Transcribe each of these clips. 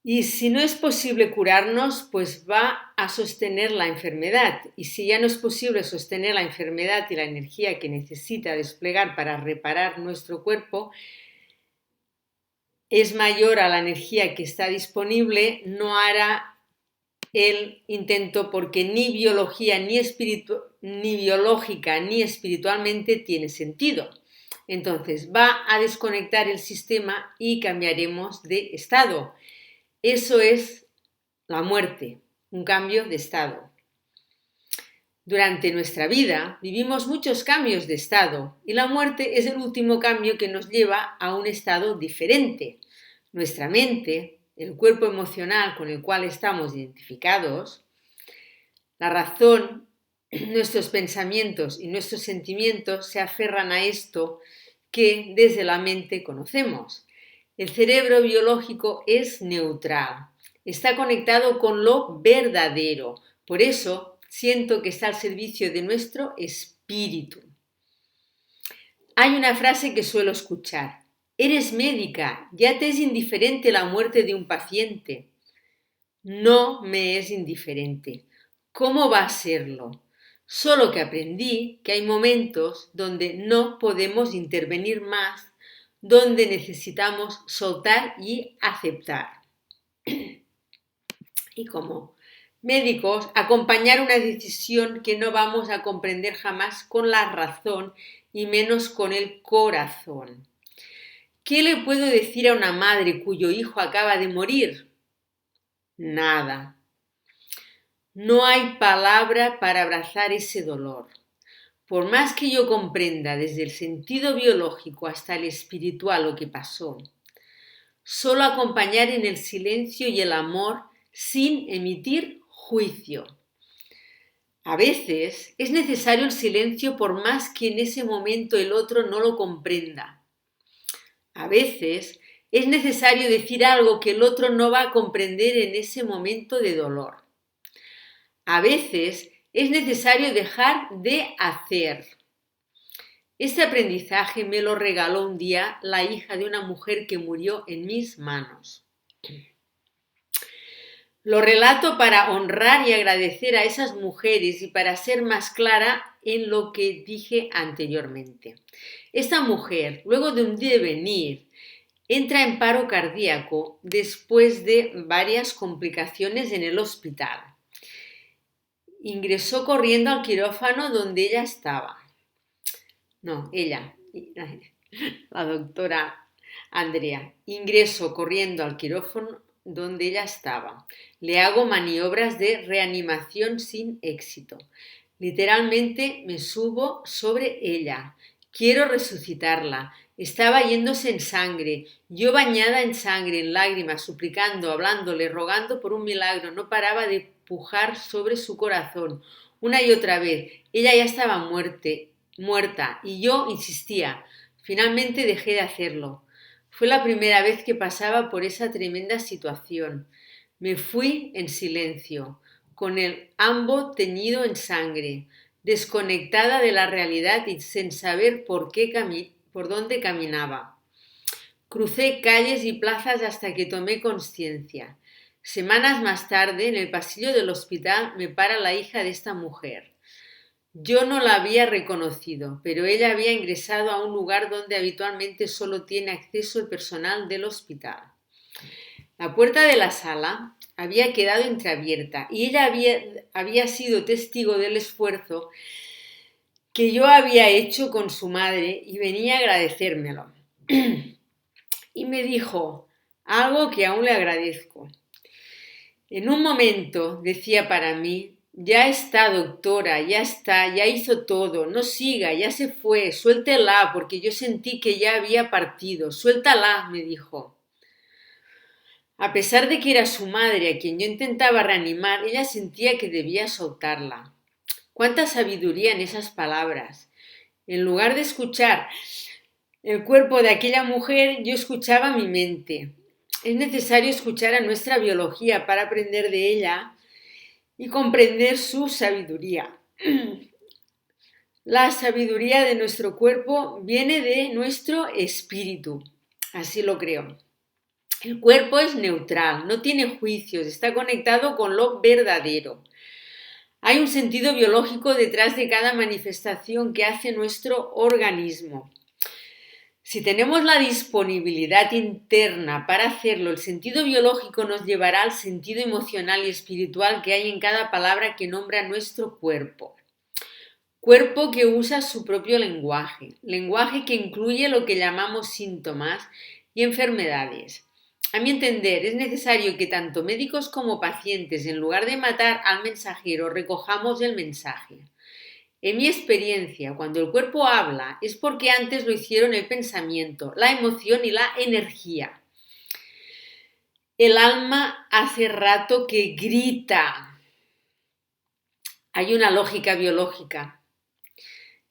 Y si no es posible curarnos, pues va a sostener la enfermedad. Y si ya no es posible sostener la enfermedad y la energía que necesita desplegar para reparar nuestro cuerpo es mayor a la energía que está disponible, no hará el intento porque ni biología, ni biológica, ni espiritualmente tiene sentido. Entonces va a desconectar el sistema y cambiaremos de estado. Eso es la muerte, un cambio de estado. Durante nuestra vida vivimos muchos cambios de estado y la muerte es el último cambio que nos lleva a un estado diferente. Nuestra mente, el cuerpo emocional con el cual estamos identificados, la razón, nuestros pensamientos y nuestros sentimientos se aferran a esto que desde la mente conocemos. El cerebro biológico es neutral, está conectado con lo verdadero, por eso siento que está al servicio de nuestro espíritu. Hay una frase que suelo escuchar: eres médica, ya te es indiferente la muerte de un paciente. No me es indiferente. ¿Cómo va a serlo? Solo que aprendí que hay momentos donde no podemos intervenir más, donde necesitamos soltar y aceptar. Y como médicos, acompañar una decisión que no vamos a comprender jamás con la razón y menos con el corazón. ¿Qué le puedo decir a una madre cuyo hijo acaba de morir? Nada. No hay palabra para abrazar ese dolor. Por más que yo comprenda desde el sentido biológico hasta el espiritual lo que pasó, solo acompañar en el silencio y el amor sin emitir juicio. A veces es necesario el silencio por más que en ese momento el otro no lo comprenda. A veces es necesario decir algo que el otro no va a comprender en ese momento de dolor. A veces es necesario dejar de hacer. Este aprendizaje me lo regaló un día la hija de una mujer que murió en mis manos. Lo relato para honrar y agradecer a esas mujeres y para ser más clara en lo que dije anteriormente. Esta mujer, luego de un devenir, entra en paro cardíaco después de varias complicaciones en el hospital. Ingresó corriendo al quirófano donde ella estaba. No, ella, la doctora Andrea. Ingreso corriendo al quirófano donde ella estaba. Le hago maniobras de reanimación sin éxito. Literalmente me subo sobre ella. Quiero resucitarla. Estaba yéndose en sangre, yo bañada en sangre, en lágrimas, suplicando, hablándole, rogando por un milagro. No paraba de pujar sobre su corazón una y otra vez. Ella ya estaba muerta, y yo insistía. Finalmente dejé de hacerlo. Fue la primera vez que pasaba por esa tremenda situación. Me fui en silencio, con el ambo teñido en sangre, desconectada de la realidad y sin saber por dónde caminaba. Crucé calles y plazas hasta que tomé conciencia. Semanas más tarde, en el pasillo del hospital, me para la hija de esta mujer. Yo no la había reconocido, pero ella había ingresado a un lugar donde habitualmente solo tiene acceso el personal del hospital. La puerta de la sala había quedado entreabierta y ella había sido testigo del esfuerzo que yo había hecho con su madre y venía a agradecérmelo. Y me dijo algo que aún le agradezco. En un momento decía para mí: ya está, doctora, ya está, ya hizo todo, no siga, ya se fue, suéltela, porque yo sentí que ya había partido, suéltala, me dijo. A pesar de que era su madre a quien yo intentaba reanimar, ella sentía que debía soltarla. ¡Cuánta sabiduría en esas palabras! En lugar de escuchar el cuerpo de aquella mujer, yo escuchaba mi mente. Es necesario escuchar a nuestra biología para aprender de ella y comprender su sabiduría. La sabiduría de nuestro cuerpo viene de nuestro espíritu, así lo creo. El cuerpo es neutral, no tiene juicios, está conectado con lo verdadero. Hay un sentido biológico detrás de cada manifestación que hace nuestro organismo. Si tenemos la disponibilidad interna para hacerlo, el sentido biológico nos llevará al sentido emocional y espiritual que hay en cada palabra que nombra nuestro cuerpo. Cuerpo que usa su propio lenguaje que incluye lo que llamamos síntomas y enfermedades. A mi entender, es necesario que tanto médicos como pacientes, en lugar de matar al mensajero, recojamos el mensaje. En mi experiencia, cuando el cuerpo habla, es porque antes lo hicieron el pensamiento, la emoción y la energía. El alma hace rato que grita. Hay una lógica biológica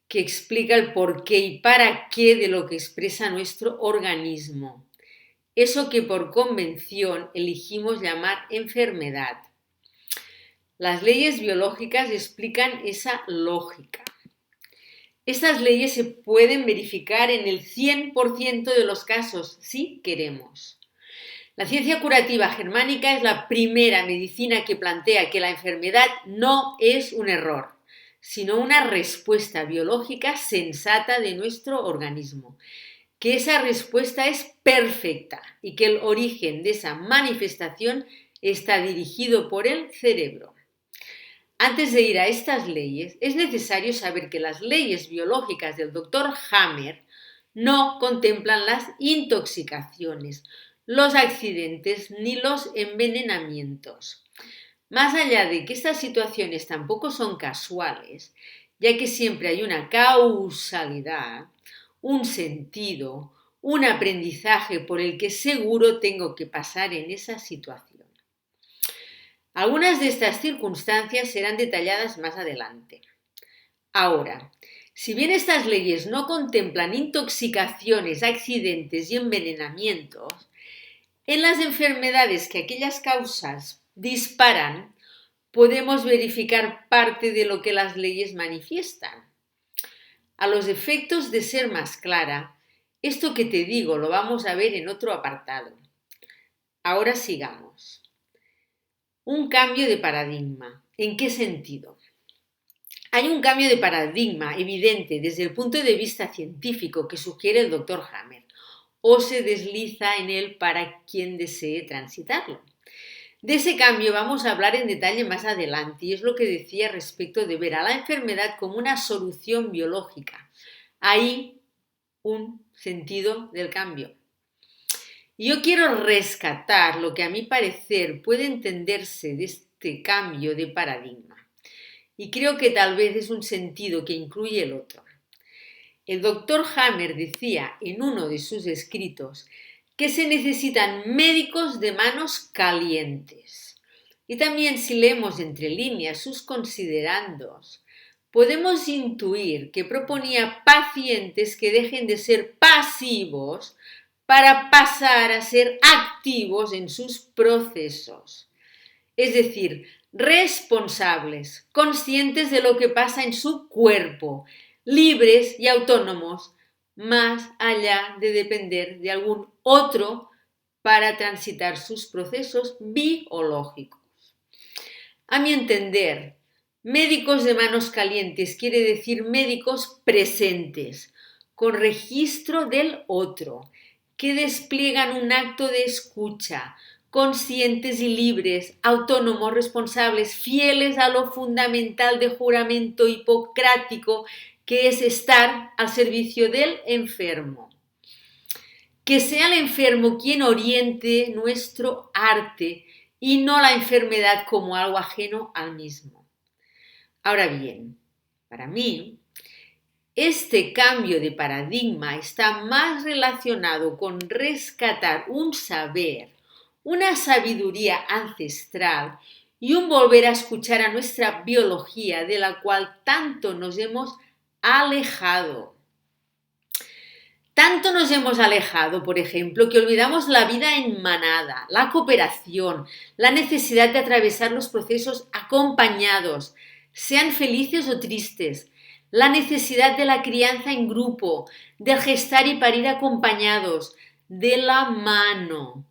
que explica el porqué y para qué de lo que expresa nuestro organismo. Eso que por convención elegimos llamar enfermedad. Las leyes biológicas explican esa lógica. Estas leyes se pueden verificar en el 100% de los casos, si queremos. La ciencia curativa germánica es la primera medicina que plantea que la enfermedad no es un error, sino una respuesta biológica sensata de nuestro organismo, que esa respuesta es perfecta y que el origen de esa manifestación está dirigido por el cerebro. Antes de ir a estas leyes, es necesario saber que las leyes biológicas del Dr. Hammer no contemplan las intoxicaciones, los accidentes ni los envenenamientos. Más allá de que estas situaciones tampoco son casuales, ya que siempre hay una causalidad, un sentido, un aprendizaje por el que seguro tengo que pasar en esa situación. Algunas de estas circunstancias serán detalladas más adelante. Ahora, si bien estas leyes no contemplan intoxicaciones, accidentes y envenenamientos, en las enfermedades que aquellas causas disparan, podemos verificar parte de lo que las leyes manifiestan. A los efectos de ser más clara, esto que te digo lo vamos a ver en otro apartado. Ahora sigamos. Un cambio de paradigma. ¿En qué sentido? Hay un cambio de paradigma evidente desde el punto de vista científico que sugiere el Dr. Hammer, o se desliza en él para quien desee transitarlo. De ese cambio vamos a hablar en detalle más adelante y es lo que decía respecto de ver a la enfermedad como una solución biológica. Hay un sentido del cambio. Yo quiero rescatar lo que a mi parecer puede entenderse de este cambio de paradigma y creo que tal vez es un sentido que incluye el otro. El Dr. Hammer decía en uno de sus escritos que se necesitan médicos de manos calientes. Y también si leemos entre líneas sus considerandos, podemos intuir que proponía pacientes que dejen de ser pasivos para pasar a ser activos en sus procesos. Es decir, responsables, conscientes de lo que pasa en su cuerpo, libres y autónomos, más allá de depender de algún otro para transitar sus procesos biológicos. A mi entender, médicos de manos calientes quiere decir médicos presentes, con registro del otro, que despliegan un acto de escucha, conscientes y libres, autónomos, responsables, fieles a lo fundamental de juramento hipocrático, que es estar al servicio del enfermo. Que sea el enfermo quien oriente nuestro arte y no la enfermedad como algo ajeno al mismo. Ahora bien, para mí, este cambio de paradigma está más relacionado con rescatar un saber, una sabiduría ancestral y un volver a escuchar a nuestra biología de la cual tanto nos hemos alejado. Tanto nos hemos alejado, por ejemplo, que olvidamos la vida en manada, la cooperación, la necesidad de atravesar los procesos acompañados, sean felices o tristes, la necesidad de la crianza en grupo, de gestar y parir acompañados, de la mano.